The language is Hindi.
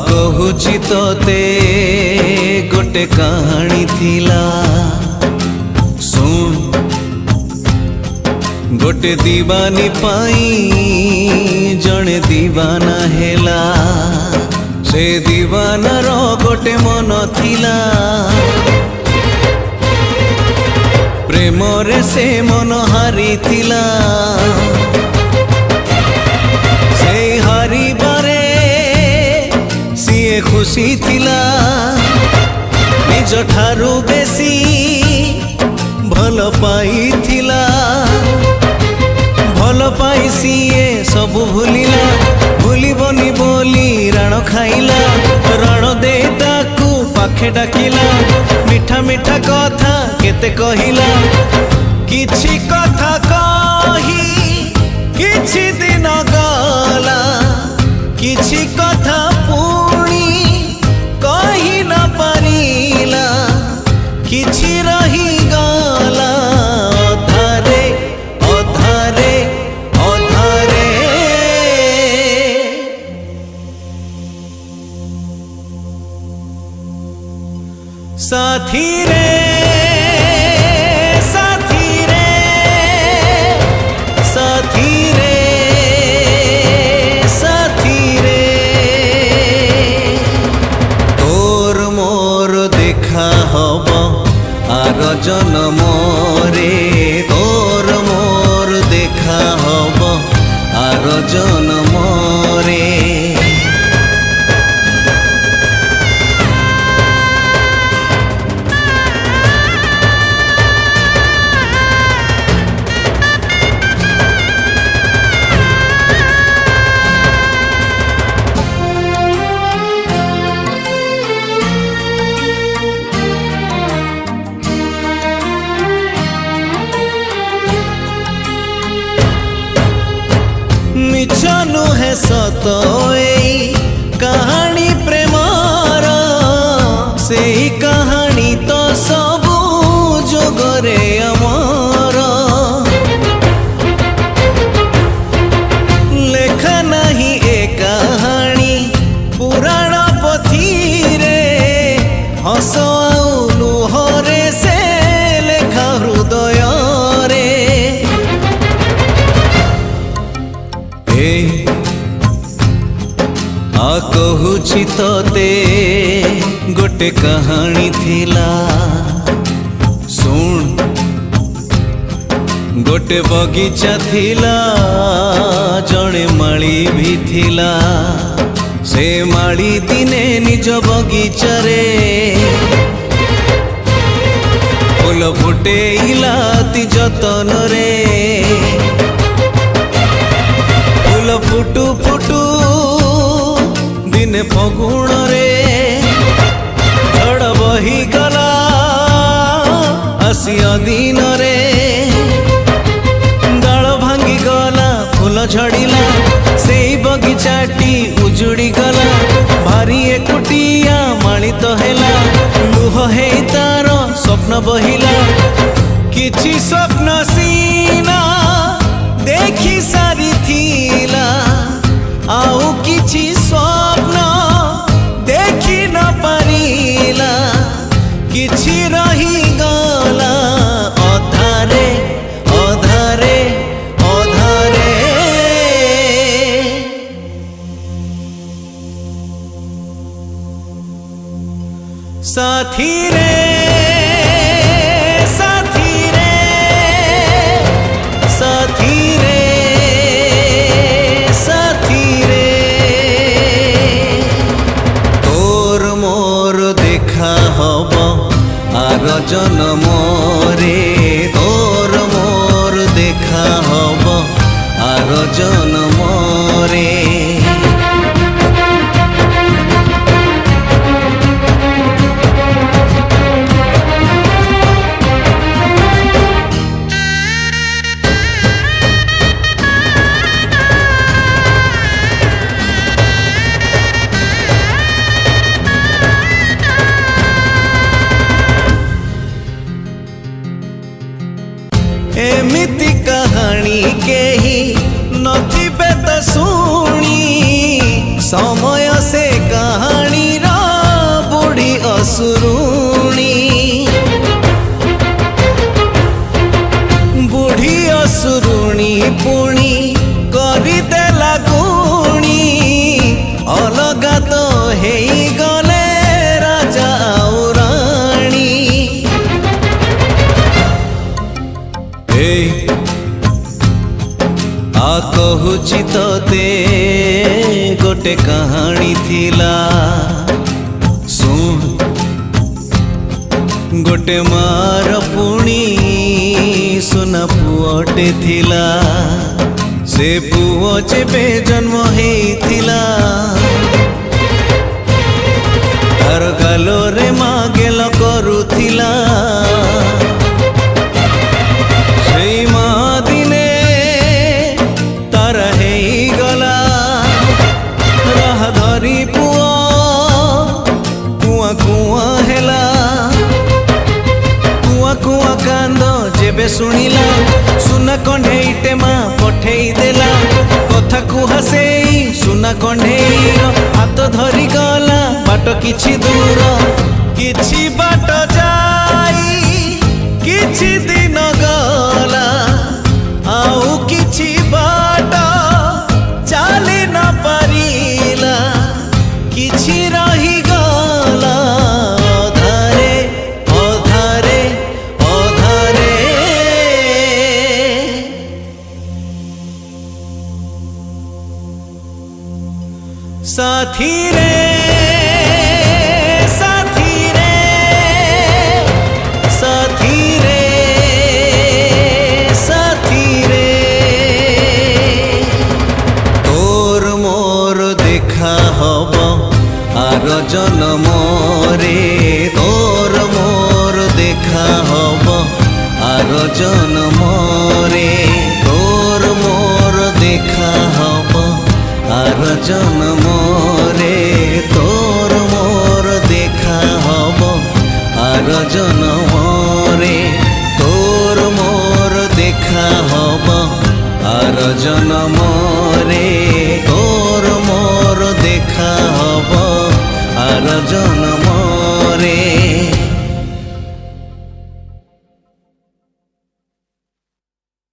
कहुची तोते गोटे कहानी थिला सुन गोटे दीवानी पाई जने दीवाना हेला से दीवाना रो गोटे मन थिला प्रेम रे से मन हारी थिला से हारी बारे सीए खुशी थिला निज ठारू बेसी भल पाई थिला भल पाई सीए सबु भूलिला भूलिबनी बोली राण खाइला राण दे ताकू पाखे डाकिला मिठा मिठा कथा केते कहिला किछि कथा कही किछि दिन गला किछि कथा पुणी कहि न पारिला किछि रही गला अधारे अधारे अधारे साथी रे साथी रे साथी रे साथी रे तोर मोर देखा हब आर जन्म रे तोर मोर देखा हब आर जन्म रे मिछ नुहे सत एई कहानी प्रेमर से कहानी तो सबू जोगरे अमर लेखा नहीं ए कहानी पुराण पोथी रे हस आउ लुहरे से लेखा हृदय रे कहुची तोते गोटे कहानी थिला सुन गोटे बगीचा थिला जड़े माली भी थिला से माली दिने निज बगीचा रे फूल फुटेइला ती जतन रे फूल फुटू फुटू दिने फगुण रे झड़ बही गला आसिया दिन रे डाल भांगी गला फूल झड़िला से बगीचाटी उजुड़ी गला भारी एकुटिया माली तो हेला लुह हे तार स्वप्न बहिला किछि स्वप्न सीना देखी सारी थिला आउ किछि स्वप्न देखी न पारिला किछि रही गला अधारे अधारे अधारे साथी रे साथी रे साथी रे साथी रे तोर मोर देखा हब आर जन्म रे तोर मोर देखा हब आर जन्म रे समय से कहानी रा बुढ़ी असुरुणी बुढ़ी असुरुणी पुणी करदेला गुणी अलगा तो हेई गले राजा और राणी आ कहूची तोते गोटे कहानी थिला सुन गोटे मार पुणी सुना पुअटे थिला से पुओ जेबे जन्म हेइथिला तार गालोरे मागेल करुथिला सेई मा दिने तार हेइगला राह धरी पुओ कुआ कुआ हेला कुआ कुआ कांद जेबे सुनिला सुना कंढेईटे माँ पठेई देला कथा कुहा सेई सुना कंढेईर हाथ धरी गला बाट किछि दूर किछि बाट जाई किछि दिन गला आउ किछि बाट चाली न पारिला किछि रही गला अधारे अधारे अधारे साथी रे साथी रे साथी रे साथी रे तोर मोर देखा हब आर जन्म रे तोर मोर देखा हब आर जन्म रे तोर मोर देखा हब आर जन्म रे तोर मोर देखा हब आर जन्म रे तोर मोर देखा हब आर जन्म रे तोर मोर देखा हब आर जन्म